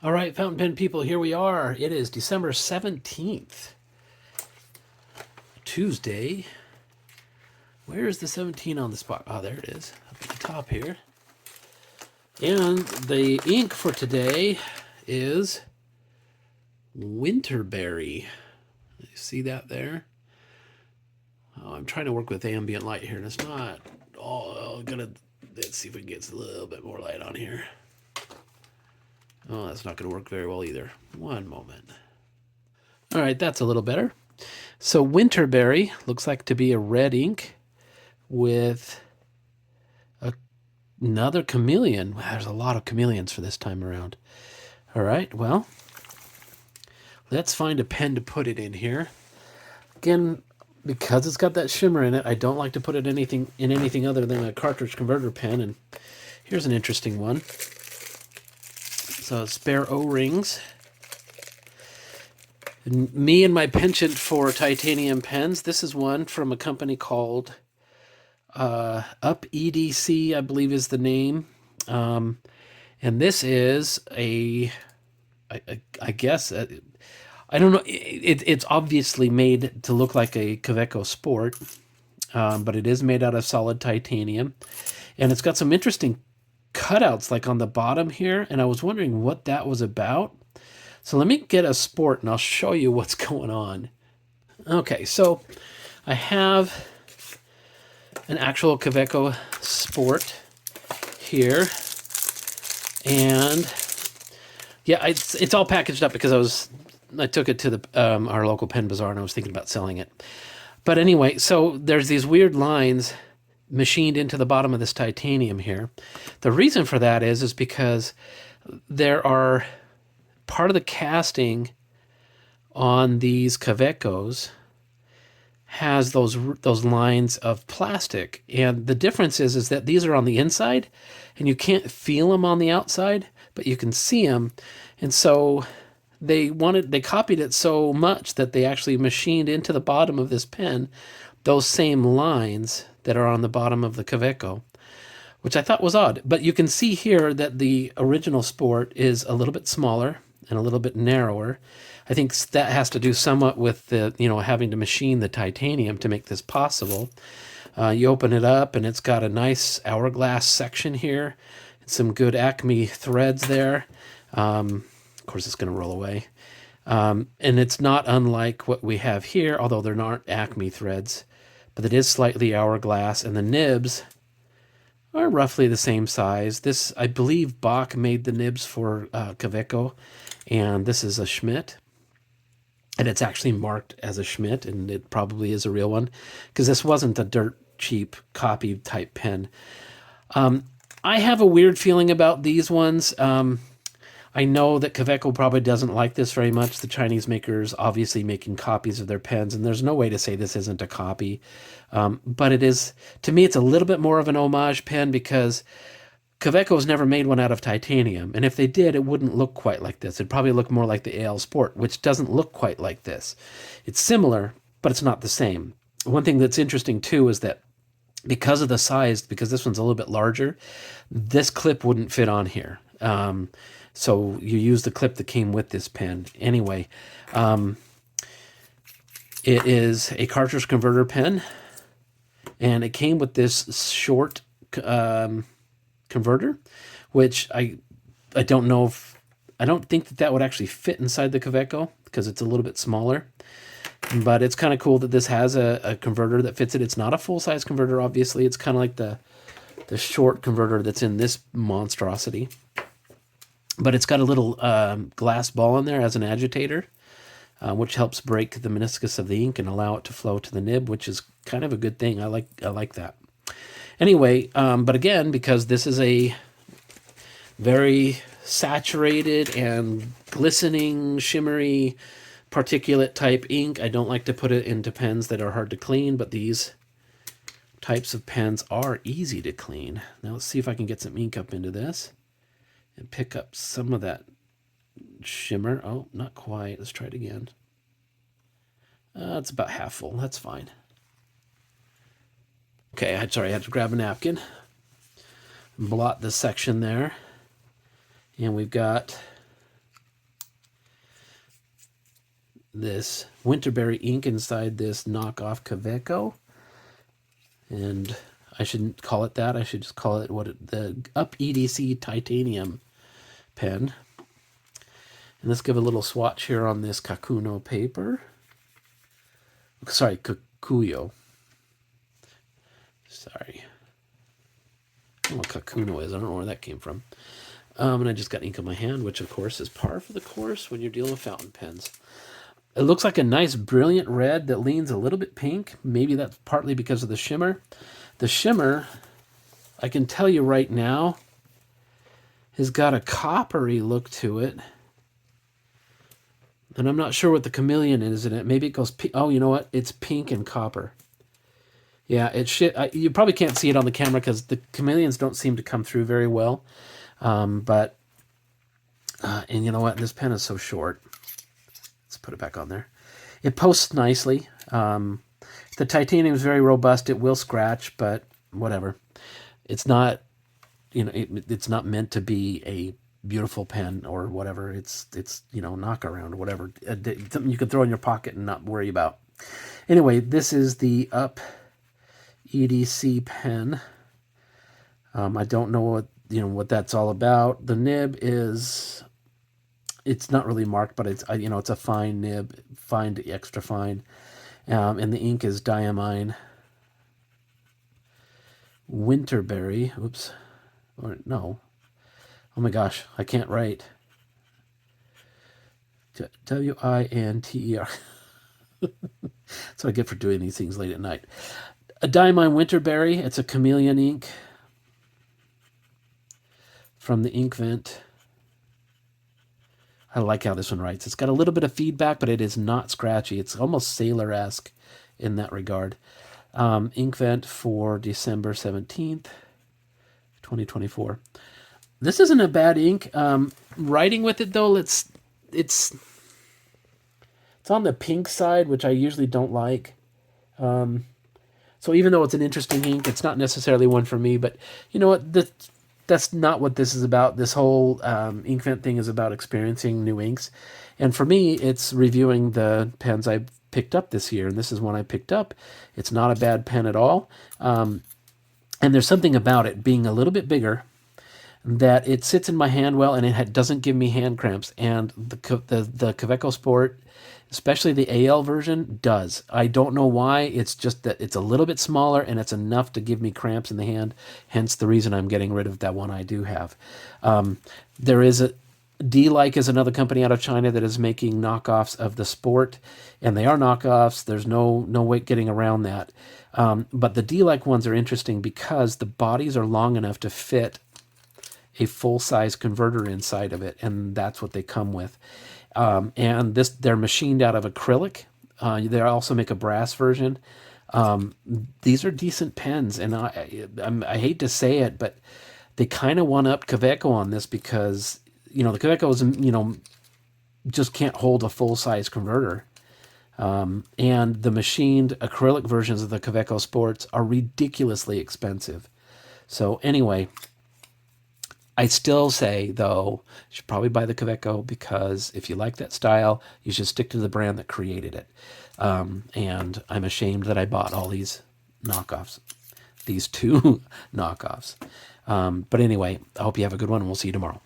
All right, fountain pen people, here we are. It is December 17th, Tuesday. Where is the 17 on the spot? Oh, there it is, up at the top here. And the ink for today is Winterberry. You see that there? Oh, I'm trying to work with ambient light here, and it's not all gonna. Let's see if we can get a little bit more light on here. Oh, that's not going to work very well either. One moment. All right, that's a little better. So Winterberry looks like to be a red ink with another chameleon. Wow, there's a lot of chameleons for this time around. All right, well, let's find a pen to put it in here. Again, because it's got that shimmer in it, I don't like to put it in anything other than a cartridge converter pen. And here's an interesting one. So spare O-rings. Me and my penchant for titanium pens. This is one from a company called Up EDC, I believe is the name. And this is I guess, I don't know. It's obviously made to look like a Kaweco Sport, but it is made out of solid titanium. And it's got some interesting cutouts like on the bottom here, and I was wondering what that was about. So let me get a Sport and I'll show you what's going on. Okay, so I have an actual Kaweco Sport here, and yeah, it's all packaged up because I took it to the our local pen bazaar and I was thinking about selling it. But anyway, so there's these weird lines machined into the bottom of this titanium here. The reason for that is because there are part of the casting on these Kawecos has those lines of plastic, and the difference is that these are on the inside and you can't feel them on the outside, but you can see them. And so they copied it so much that they actually machined into the bottom of this pen those same lines that are on the bottom of the Kaweco, which I thought was odd. But you can see here that the original Sport is a little bit smaller and a little bit narrower. I think that has to do somewhat with the, having to machine the titanium to make this possible. You open it up and it's got a nice hourglass section here, and some good Acme threads there. Of course, it's going to roll away. And it's not unlike what we have here, although they're not Acme threads, but it is slightly hourglass, and the nibs are roughly the same size. This, I believe Bach made the nibs for Kaweco, and this is a Schmidt. And it's actually marked as a Schmidt, and it probably is a real one, because this wasn't a dirt cheap copy type pen. I have a weird feeling about these ones. I know that Kaweco probably doesn't like this very much. The Chinese makers obviously making copies of their pens, and there's no way to say this isn't a copy. But it is, to me, it's a little bit more of an homage pen because Kaweco's never made one out of titanium. And if they did, it wouldn't look quite like this. It'd probably look more like the AL Sport, which doesn't look quite like this. It's similar, but it's not the same. One thing that's interesting, too, is that because of the size, because this one's a little bit larger, this clip wouldn't fit on here. So you use the clip that came with this pen. Anyway, it is a cartridge converter pen, and it came with this short converter, which I don't know if, I don't think that would actually fit inside the Kaweco because it's a little bit smaller. But it's kind of cool that this has a converter that fits it. It's not a full-size converter, obviously. It's kind of like the short converter that's in this monstrosity. But it's got a little glass ball in there as an agitator, which helps break the meniscus of the ink and allow it to flow to the nib, which is kind of a good thing. I like that. Anyway, but again, because this is a very saturated and glistening, shimmery, particulate type ink, I don't like to put it into pens that are hard to clean, but these types of pens are easy to clean. Now let's see if I can get some ink up into this and pick up some of that shimmer. Oh, not quite. Let's try it again. It's about half full. That's fine. Okay, I'm sorry. I had to grab a napkin. Blot this section there. And we've got this Winterberry ink inside this knockoff Kaweco. And I shouldn't call it that. I should just call it the Up EDC titanium pen. And let's give a little swatch here on this Kakuno paper. Sorry, Kakuyo. Sorry. I don't know what Kakuno is. I don't know where that came from. And I just got ink on my hand, which of course is par for the course when you're dealing with fountain pens. It looks like a nice, brilliant red that leans a little bit pink. Maybe that's partly because of the shimmer. The shimmer, I can tell you right now, has got a coppery look to it. And I'm not sure what the chameleon is in it. Maybe it goes, oh, you know what? It's pink and copper. Yeah, you probably can't see it on the camera because the chameleons don't seem to come through very well. And you know what? This pen is so short. Let's put it back on there. It posts nicely. The titanium is very robust. It will scratch, but whatever. It's not, it's not meant to be a beautiful pen or whatever. It's knock around or whatever. Something you can throw in your pocket and not worry about. Anyway, this is the Up EDC pen. I don't know what that's all about. The nib it's not really marked, but it's it's a fine nib, fine to extra fine. And the ink is Diamine Winterberry. Oops. Or no. Oh my gosh, I can't write. W-I-N-T-E-R. That's what I get for doing these things late at night. A Diamine Winterberry. It's a chameleon ink from the Inkvent. I like how this one writes. It's got a little bit of feedback, but it is not scratchy. It's almost Sailor-esque in that regard. Inkvent for December 17th, 2024. This isn't a bad ink. Writing with it, though, it's on the pink side, which I usually don't like. So even though it's an interesting ink, it's not necessarily one for me. But you know what? That's not what this is about. This whole Inkvent thing is about experiencing new inks. And for me, it's reviewing the pens I've picked up this year. And this is one I picked up. It's not a bad pen at all. And there's something about it being a little bit bigger that it sits in my hand well, and it doesn't give me hand cramps. And the Kaweco Sport, especially the AL version, does. I don't know why. It's just that it's a little bit smaller, and it's enough to give me cramps in the hand. Hence the reason I'm getting rid of that one I do have. There is D-Like is another company out of China that is making knockoffs of the Sport, and they are knockoffs. There's no way getting around that. But the D-Like ones are interesting because the bodies are long enough to fit a full-size converter inside of it, and that's what they come with. And they're machined out of acrylic. They also make a brass version. These are decent pens, and I hate to say it, but they kind of one-up Kaweco on this because the Kawecos just can't hold a full-size converter. And the machined acrylic versions of the Kaweco Sports are ridiculously expensive. So anyway, I still say, though, you should probably buy the Kaweco because if you like that style, you should stick to the brand that created it. And I'm ashamed that I bought all these knockoffs, these two knockoffs. But anyway, I hope you have a good one, and we'll see you tomorrow.